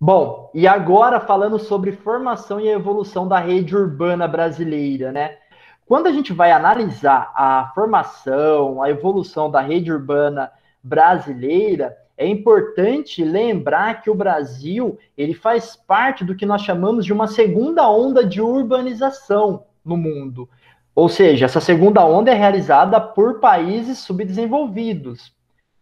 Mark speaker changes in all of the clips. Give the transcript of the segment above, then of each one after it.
Speaker 1: Bom, e agora falando sobre formação e evolução da rede urbana brasileira, né? Quando a gente vai analisar a formação, a evolução da rede urbana brasileira, é importante lembrar que o Brasil, ele faz parte do que nós chamamos de uma segunda onda de urbanização no mundo. Ou seja, essa segunda onda é realizada por países subdesenvolvidos.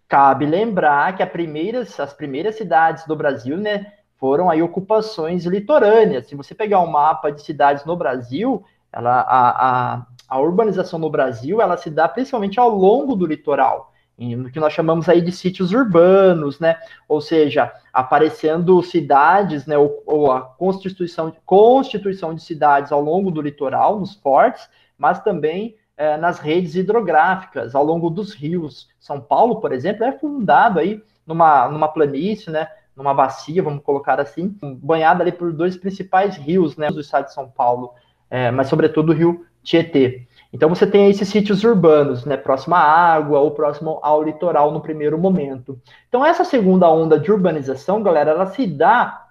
Speaker 1: Cabe lembrar que as primeiras cidades do Brasil, né, foram aí ocupações litorâneas. Se você pegar um mapa de cidades no Brasil, a urbanização no Brasil, ela se dá principalmente ao longo do litoral, no que nós chamamos aí de sítios urbanos, né? Ou seja, aparecendo cidades, né, ou a constituição de cidades ao longo do litoral, nos fortes, mas também nas redes hidrográficas, ao longo dos rios. São Paulo, por exemplo, é fundado aí numa planície, né, numa bacia, vamos colocar assim, banhada ali por dois principais rios, né, do estado de São Paulo, mas sobretudo o rio Tietê. Então você tem esses sítios urbanos, né, próximo à água ou próximo ao litoral no primeiro momento. Então essa segunda onda de urbanização, galera, ela se dá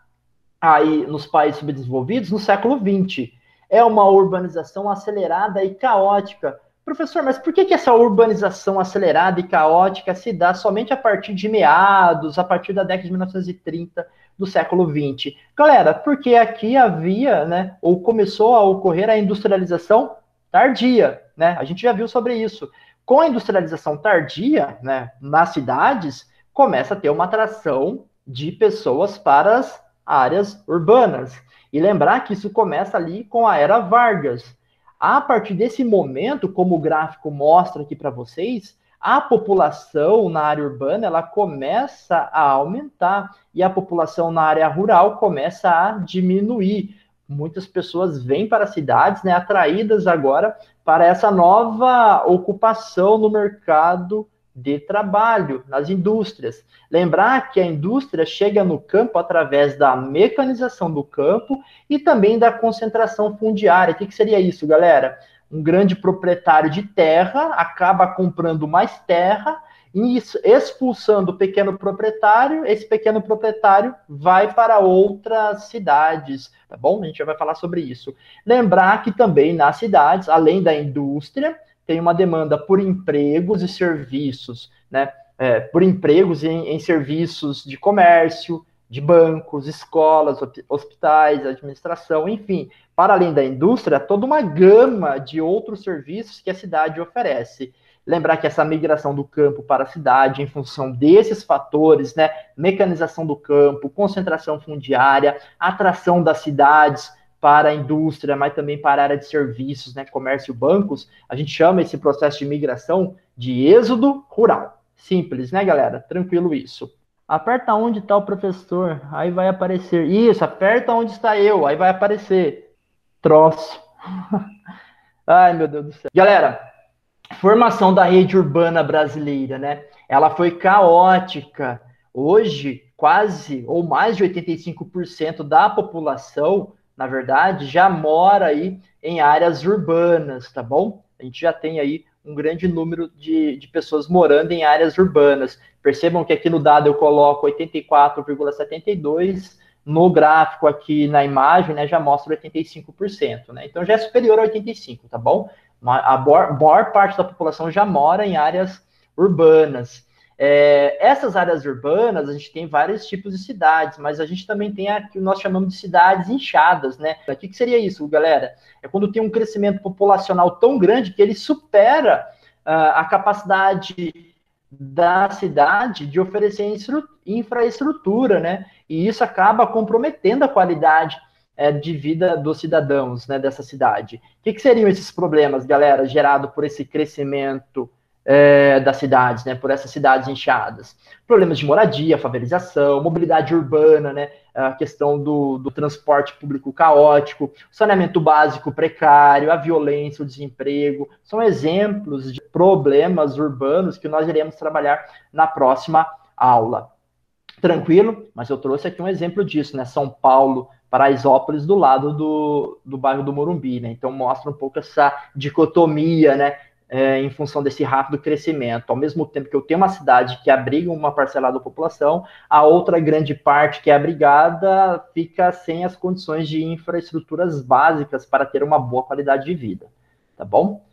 Speaker 1: aí nos países subdesenvolvidos no século XX. É uma urbanização acelerada e caótica. Professor, mas por que essa urbanização acelerada e caótica se dá somente a partir de meados, a partir da década de 1930 do século XX? Galera, porque aqui havia, né, ou começou a ocorrer a industrialização tardia, né? A gente já viu sobre isso. Com a industrialização tardia, né, nas cidades, começa a ter uma atração de pessoas para as áreas urbanas. E lembrar que isso começa ali com a Era Vargas. A partir desse momento, como o gráfico mostra aqui para vocês, a população na área urbana ela começa a aumentar e a população na área rural começa a diminuir. Muitas pessoas vêm para as cidades, né, atraídas agora para essa nova ocupação no mercado de trabalho, nas indústrias. Lembrar que a indústria chega no campo através da mecanização do campo e também da concentração fundiária. O que seria isso, galera? Um grande proprietário de terra acaba comprando mais terra e expulsando o pequeno proprietário, esse pequeno proprietário vai para outras cidades, tá bom? A gente já vai falar sobre isso. Lembrar que também nas cidades, além da indústria, tem uma demanda por empregos e serviços, né? Por empregos em serviços de comércio, de bancos, escolas, hospitais, administração, enfim, para além da indústria, toda uma gama de outros serviços que a cidade oferece. Lembrar que essa migração do campo para a cidade, em função desses fatores, né, mecanização do campo, concentração fundiária, atração das cidades para a indústria, mas também para a área de serviços, né, comércio e bancos, a gente chama esse processo de migração de êxodo rural. Simples, né, galera? Tranquilo isso. Aperta onde está o professor, aí vai aparecer. Isso, aperta onde está eu, aí vai aparecer. Troço. Ai, meu Deus do céu. Galera, formação da rede urbana brasileira, né? Ela foi caótica. Hoje, quase ou mais de 85% da população, na verdade, já mora aí em áreas urbanas, tá bom? A gente já tem aí um grande número de pessoas morando em áreas urbanas. Percebam que aqui no dado eu coloco 84,72%, no gráfico aqui na imagem, né, já mostra 85%, né? Então já é superior a 85%, tá bom? A maior parte da população já mora em áreas urbanas. Essas áreas urbanas, a gente tem vários tipos de cidades, mas a gente também tem o que nós chamamos de cidades inchadas, né? O que seria isso, galera? É quando tem um crescimento populacional tão grande que ele supera a capacidade da cidade de oferecer infraestrutura, né? E isso acaba comprometendo a qualidade de vida dos cidadãos, né, dessa cidade. O que seriam esses problemas, galera, gerado por esse crescimento das cidades, né, por essas cidades inchadas? Problemas de moradia, favelização, mobilidade urbana, né, a questão do transporte público caótico, saneamento básico precário, a violência, o desemprego, são exemplos de problemas urbanos que nós iremos trabalhar na próxima aula. Tranquilo? Mas eu trouxe aqui um exemplo disso, né? São Paulo, Paraisópolis, do lado do bairro do Morumbi, né? Então mostra um pouco essa dicotomia, né? em função desse rápido crescimento. Ao mesmo tempo que eu tenho uma cidade que abriga uma parcela da população, a outra grande parte que é abrigada fica sem as condições de infraestruturas básicas para ter uma boa qualidade de vida, tá bom?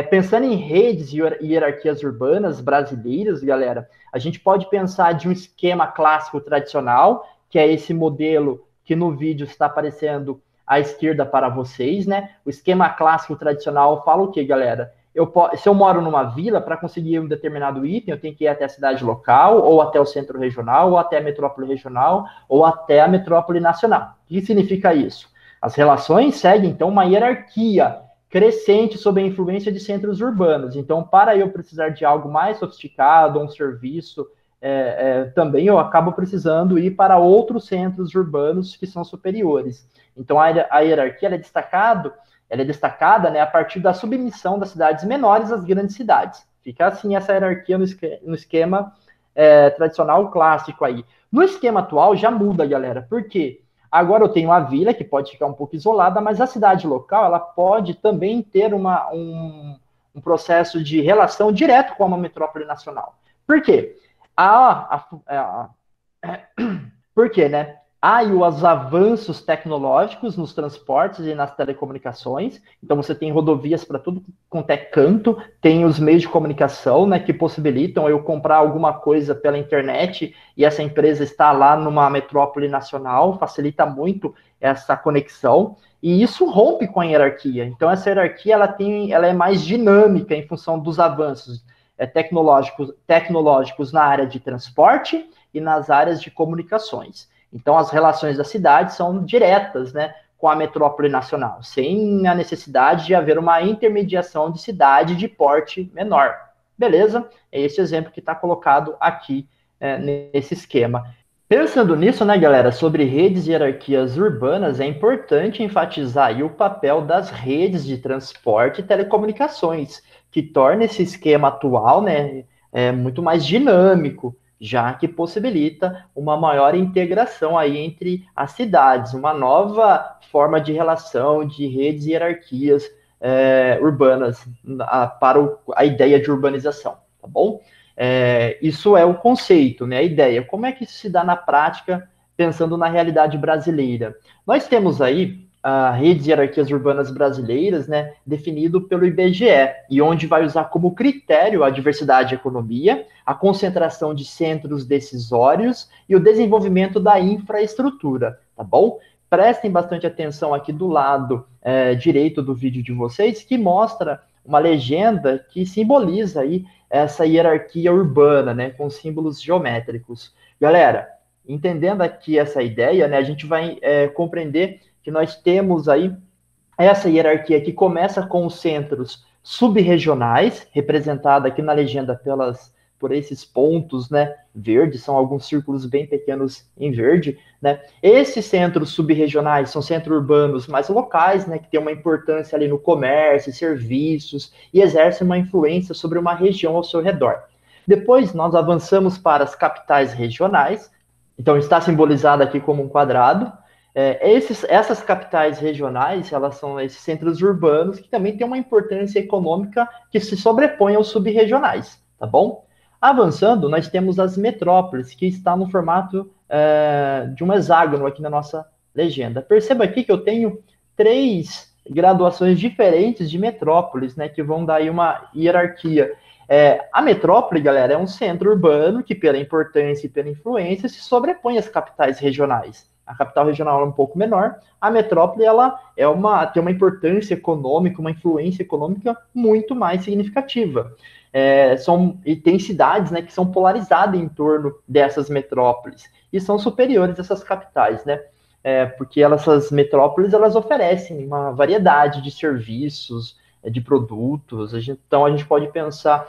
Speaker 1: Pensando em redes e hierarquias urbanas brasileiras, galera, a gente pode pensar de um esquema clássico tradicional, que é esse modelo que no vídeo está aparecendo à esquerda para vocês, né? O esquema clássico tradicional fala o quê, galera? Se eu moro numa vila, para conseguir um determinado item, eu tenho que ir até a cidade local, ou até o centro regional, ou até a metrópole regional, ou até a metrópole nacional. O que significa isso? As relações seguem, então, uma hierarquia crescente sob a influência de centros urbanos. Então, para eu precisar de algo mais sofisticado, um serviço, também eu acabo precisando ir para outros centros urbanos que são superiores. Então, a hierarquia ela é destacada, né, a partir da submissão das cidades menores às grandes cidades. Fica assim essa hierarquia no esquema tradicional clássico aí. No esquema atual já muda, galera. Por quê? Agora eu tenho a vila, que pode ficar um pouco isolada, mas a cidade local ela pode também ter um processo de relação direto com uma metrópole nacional. Por quê? Por quê, né? Há os avanços tecnológicos nos transportes e nas telecomunicações. Então, você tem rodovias para tudo quanto é canto, tem os meios de comunicação, né, que possibilitam eu comprar alguma coisa pela internet e essa empresa está lá numa metrópole nacional, facilita muito essa conexão. E isso rompe com a hierarquia. Então, essa hierarquia ela é mais dinâmica em função dos avanços tecnológicos na área de transporte e nas áreas de comunicações. Então, as relações da cidade são diretas, né, com a metrópole nacional, sem a necessidade de haver uma intermediação de cidade de porte menor. Beleza? É esse exemplo que está colocado aqui nesse esquema. Pensando nisso, né, galera, sobre redes e hierarquias urbanas, é importante enfatizar aí o papel das redes de transporte e telecomunicações, que torna esse esquema atual, né, muito mais dinâmico, já que possibilita uma maior integração aí entre as cidades, uma nova forma de relação de redes e hierarquias urbanas para a ideia de urbanização, tá bom? Isso é o conceito, né, a ideia. Como é que isso se dá na prática, pensando na realidade brasileira? Nós temos aí redes e hierarquias urbanas brasileiras, né, definido pelo IBGE, e onde vai usar como critério a diversidade de economia, a concentração de centros decisórios e o desenvolvimento da infraestrutura, tá bom? Prestem bastante atenção aqui do lado direito do vídeo de vocês, que mostra uma legenda que simboliza aí essa hierarquia urbana, né, com símbolos geométricos. Galera, entendendo aqui essa ideia, né, a gente vai compreender que nós temos aí essa hierarquia que começa com os centros subregionais, representada aqui na legenda por esses pontos, né, verdes, são alguns círculos bem pequenos em verde, né? Esses centros subregionais são centros urbanos mais locais, né, que têm uma importância ali no comércio, serviços, e exercem uma influência sobre uma região ao seu redor. Depois, nós avançamos para as capitais regionais, então está simbolizado aqui como um quadrado. Essas capitais regionais, elas são esses centros urbanos que também têm uma importância econômica que se sobrepõe aos subregionais, tá bom? Avançando, nós temos as metrópoles, que está no formato de um hexágono aqui na nossa legenda. Perceba aqui que eu tenho 3 graduações diferentes de metrópoles, né, que vão dar aí uma hierarquia. A metrópole, galera, é um centro urbano que, pela importância e pela influência, se sobrepõe às capitais regionais. A capital regional é um pouco menor, a metrópole ela tem uma importância econômica, uma influência econômica muito mais significativa. E tem cidades, né, que são polarizadas em torno dessas metrópoles e são superiores a essas capitais, né? Porque essas metrópoles elas oferecem uma variedade de serviços, de produtos. Então a gente pode pensar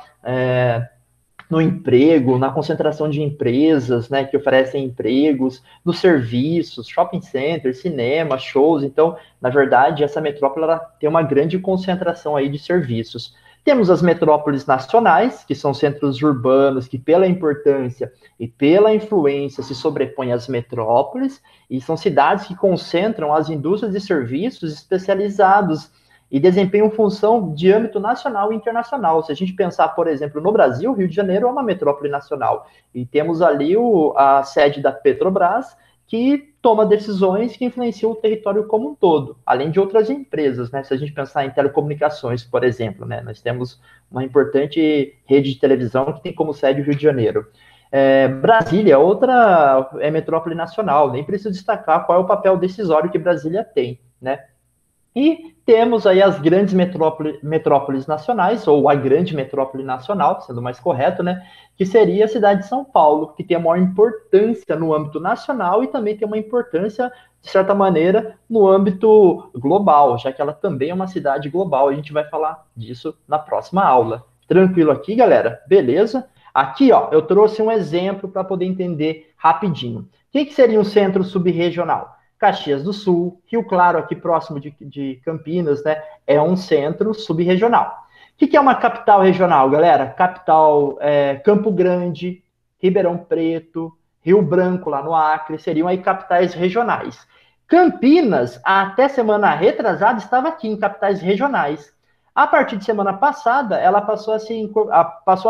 Speaker 1: no emprego, na concentração de empresas, né, que oferecem empregos, nos serviços, shopping centers, cinema, shows. Então, na verdade, essa metrópole ela tem uma grande concentração aí de serviços. Temos as metrópoles nacionais, que são centros urbanos que, pela importância e pela influência, se sobrepõem às metrópoles, e são cidades que concentram as indústrias e serviços especializados e desempenham função de âmbito nacional e internacional. Se a gente pensar, por exemplo, no Brasil, Rio de Janeiro é uma metrópole nacional, e temos ali a sede da Petrobras, que toma decisões que influenciam o território como um todo, além de outras empresas, né? Se a gente pensar em telecomunicações, por exemplo, né? Nós temos uma importante rede de televisão que tem como sede o Rio de Janeiro. Brasília, outra metrópole nacional, nem preciso destacar qual é o papel decisório que Brasília tem, né? E temos aí as grandes metrópoles nacionais, ou a grande metrópole nacional, sendo mais correto, né? Que seria a cidade de São Paulo, que tem a maior importância no âmbito nacional e também tem uma importância, de certa maneira, no âmbito global, já que ela também é uma cidade global. A gente vai falar disso na próxima aula. Tranquilo aqui, galera? Beleza? Aqui, ó, eu trouxe um exemplo para poder entender rapidinho. O que seria um centro subregional? Caxias do Sul, Rio Claro, aqui próximo de Campinas, né? É um centro subregional. O que é uma capital regional, galera? Capital Campo Grande, Ribeirão Preto, Rio Branco, lá no Acre, seriam aí capitais regionais. Campinas, até semana retrasada, estava aqui em capitais regionais. A partir de semana passada, ela passou a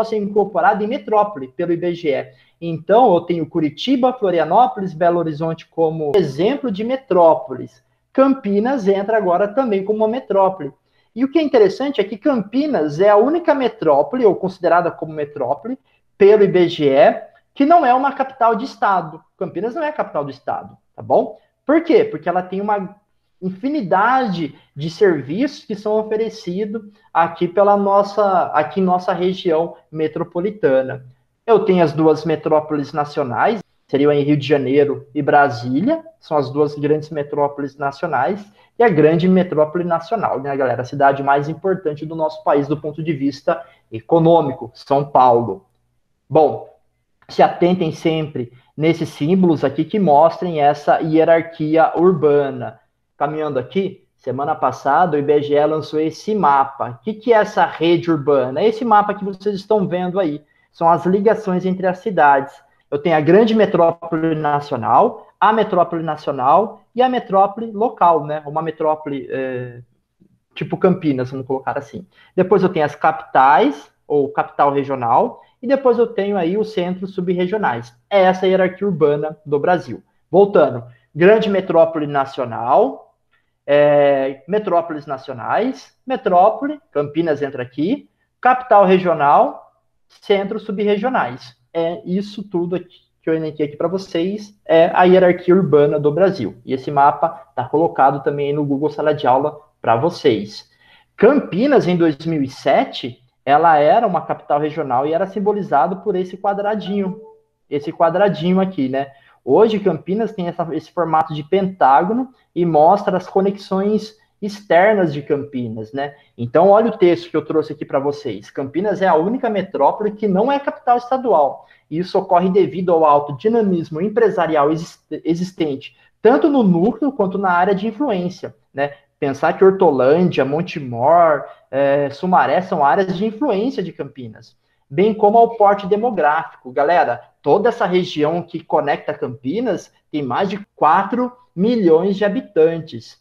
Speaker 1: ser incorporada em metrópole pelo IBGE. Então, eu tenho Curitiba, Florianópolis, Belo Horizonte como exemplo de metrópoles. Campinas entra agora também como uma metrópole. E o que é interessante é que Campinas é a única metrópole, ou considerada como metrópole, pelo IBGE, que não é uma capital de estado. Campinas não é a capital do estado, tá bom? Por quê? Porque ela tem uma infinidade de serviços que são oferecidos aqui em nossa região metropolitana. Eu tenho as duas metrópoles nacionais, seriam em Rio de Janeiro e Brasília, são as duas grandes metrópoles nacionais, e a grande metrópole nacional, né, galera? A cidade mais importante do nosso país do ponto de vista econômico, São Paulo. Bom, se atentem sempre nesses símbolos aqui que mostrem essa hierarquia urbana. Caminhando aqui, semana passada o IBGE lançou esse mapa. O que é essa rede urbana? É esse mapa que vocês estão vendo aí. São as ligações entre as cidades. Eu tenho a grande metrópole nacional, a metrópole nacional e a metrópole local, né? Uma metrópole tipo Campinas, vamos colocar assim. Depois eu tenho as capitais, ou capital regional, e depois eu tenho aí os centros subregionais. É essa a hierarquia urbana do Brasil. Voltando, grande metrópole nacional, metrópoles nacionais, metrópole, Campinas entra aqui, capital regional, centros subregionais. É isso tudo aqui que eu elenquei aqui para vocês, é a hierarquia urbana do Brasil. E esse mapa está colocado também no Google Sala de Aula para vocês. Campinas, em 2007, ela era uma capital regional e era simbolizado por esse quadradinho aqui, né? Hoje, Campinas tem esse formato de pentágono e mostra as conexões externas de Campinas, né? Então, olha o texto que eu trouxe aqui para vocês. Campinas é a única metrópole que não é capital estadual. E isso ocorre devido ao alto dinamismo empresarial existente, tanto no núcleo quanto na área de influência, né? Pensar que Hortolândia, Montemor, Sumaré são áreas de influência de Campinas, bem como ao porte demográfico. Galera, toda essa região que conecta Campinas tem mais de 4 milhões de habitantes.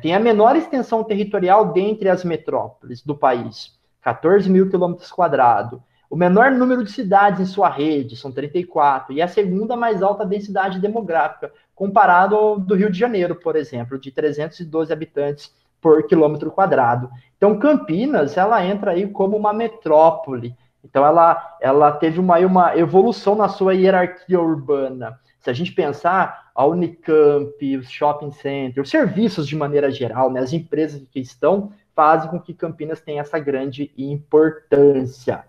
Speaker 1: Tem a menor extensão territorial dentre as metrópoles do país, 14 mil quilômetros quadrados. O menor número de cidades em sua rede, são 34, e a segunda mais alta densidade demográfica, comparado ao do Rio de Janeiro, por exemplo, de 312 habitantes por quilômetro quadrado. Então, Campinas, ela entra aí como uma metrópole. Então, ela teve uma evolução na sua hierarquia urbana. Se a gente pensar, a Unicamp, os shopping centers, os serviços de maneira geral, né, as empresas que estão, fazem com que Campinas tenha essa grande importância.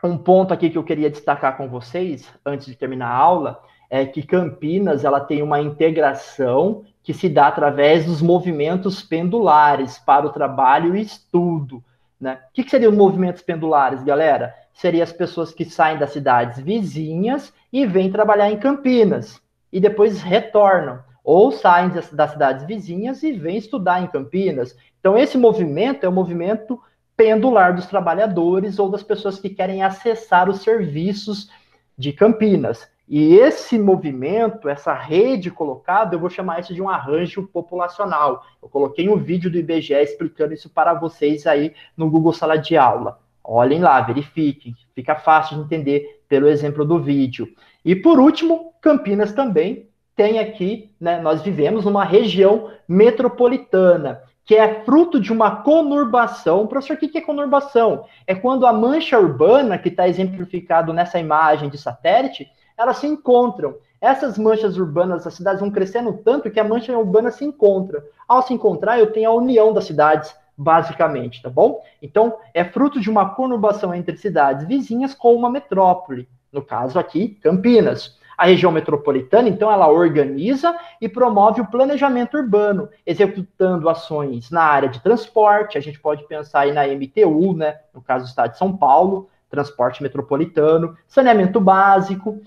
Speaker 1: Um ponto aqui que eu queria destacar com vocês, antes de terminar a aula, é que Campinas ela tem uma integração que se dá através dos movimentos pendulares para o trabalho e estudo, né? O que seriam movimentos pendulares, galera? Seriam as pessoas que saem das cidades vizinhas e vêm trabalhar em Campinas, e depois retornam, ou saem das cidades vizinhas e vêm estudar em Campinas. Então, esse movimento é o movimento pendular dos trabalhadores ou das pessoas que querem acessar os serviços de Campinas. E esse movimento, essa rede colocada, eu vou chamar isso de um arranjo populacional. Eu coloquei um vídeo do IBGE explicando isso para vocês aí no Google Sala de Aula. Olhem lá, verifiquem. Fica fácil de entender pelo exemplo do vídeo. E por último, Campinas também tem aqui, né, nós vivemos numa região metropolitana, que é fruto de uma conurbação. Professor, o que é conurbação? É quando a mancha urbana, que está exemplificado nessa imagem de satélite, elas se encontram. Essas manchas urbanas das cidades vão crescendo tanto que a mancha urbana se encontra. Ao se encontrar, eu tenho a união das cidades, basicamente, tá bom? Então, é fruto de uma conurbação entre cidades vizinhas com uma metrópole. No caso aqui, Campinas. A região metropolitana, então, ela organiza e promove o planejamento urbano, executando ações na área de transporte. A gente pode pensar aí na MTU, né? No caso do estado de São Paulo, transporte metropolitano, saneamento básico,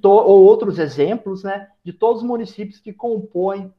Speaker 1: ou outros exemplos, né, de todos os municípios que compõem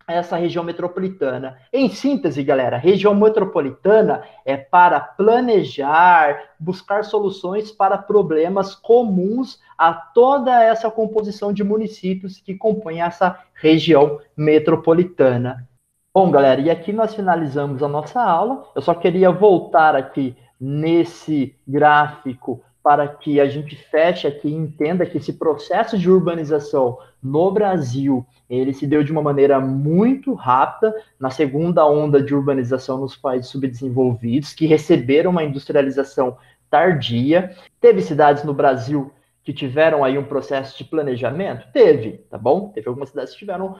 Speaker 1: essa região metropolitana. Em síntese, galera, região metropolitana é para planejar, buscar soluções para problemas comuns a toda essa composição de municípios que compõem essa região metropolitana. Bom, galera, e aqui nós finalizamos a nossa aula. Eu só queria voltar aqui nesse gráfico para que a gente feche aqui e entenda que esse processo de urbanização no Brasil, ele se deu de uma maneira muito rápida na segunda onda de urbanização nos países subdesenvolvidos, que receberam uma industrialização tardia. Teve cidades no Brasil que tiveram aí um processo de planejamento? Teve, tá bom? Teve algumas cidades que tiveram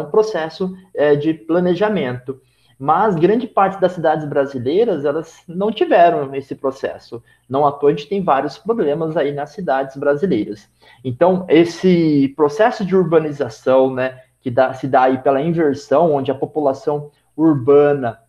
Speaker 1: um processo de planejamento. Mas grande parte das cidades brasileiras, elas não tiveram esse processo. Não à toa, a gente tem vários problemas aí nas cidades brasileiras. Então, esse processo de urbanização, né, que se dá aí pela inversão, onde a população urbana,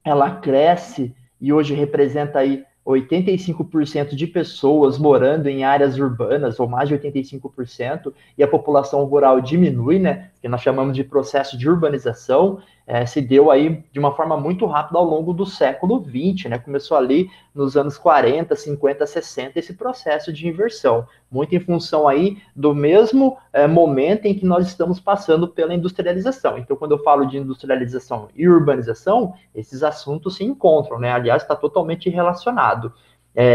Speaker 1: ela cresce e hoje representa aí 85% de pessoas morando em áreas urbanas, ou mais de 85%, e a população rural diminui, né, que nós chamamos de processo de urbanização, se deu aí de uma forma muito rápida ao longo do século XX, né, começou ali nos anos 40, 50, 60, esse processo de inversão, muito em função aí do mesmo momento em que nós estamos passando pela industrialização. Então, quando eu falo de industrialização e urbanização, esses assuntos se encontram, né, aliás, está totalmente relacionado.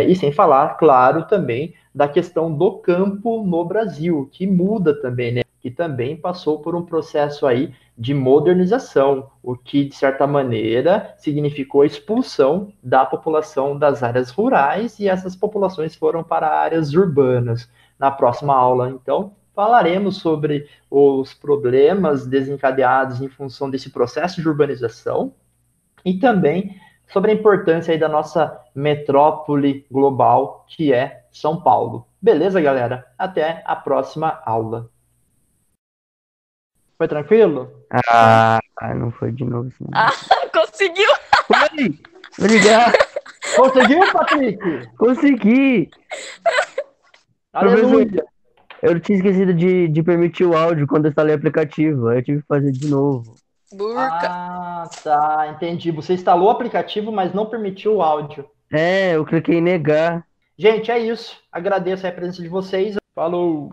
Speaker 1: E sem falar, claro, também da questão do campo no Brasil, que muda também, né? Que também passou por um processo aí de modernização, o que, de certa maneira, significou a expulsão da população das áreas rurais e essas populações foram para áreas urbanas. Na próxima aula, então, falaremos sobre os problemas desencadeados em função desse processo de urbanização e também sobre a importância aí da nossa metrópole global, que é São Paulo. Beleza, galera? Até a próxima aula. Foi tranquilo?
Speaker 2: Não foi de novo. Assim.
Speaker 3: Conseguiu!
Speaker 2: Foi! Obrigado!
Speaker 1: Conseguiu, Patrick?
Speaker 2: Consegui!
Speaker 1: Aleluia!
Speaker 2: Eu tinha esquecido de permitir o áudio quando eu instalei o aplicativo. Aí eu tive que fazer de novo.
Speaker 1: Ah, tá, entendi. Você instalou o aplicativo, mas não permitiu o áudio.
Speaker 2: Eu cliquei em negar.
Speaker 1: Gente, é isso. Agradeço a presença de vocês. Falou!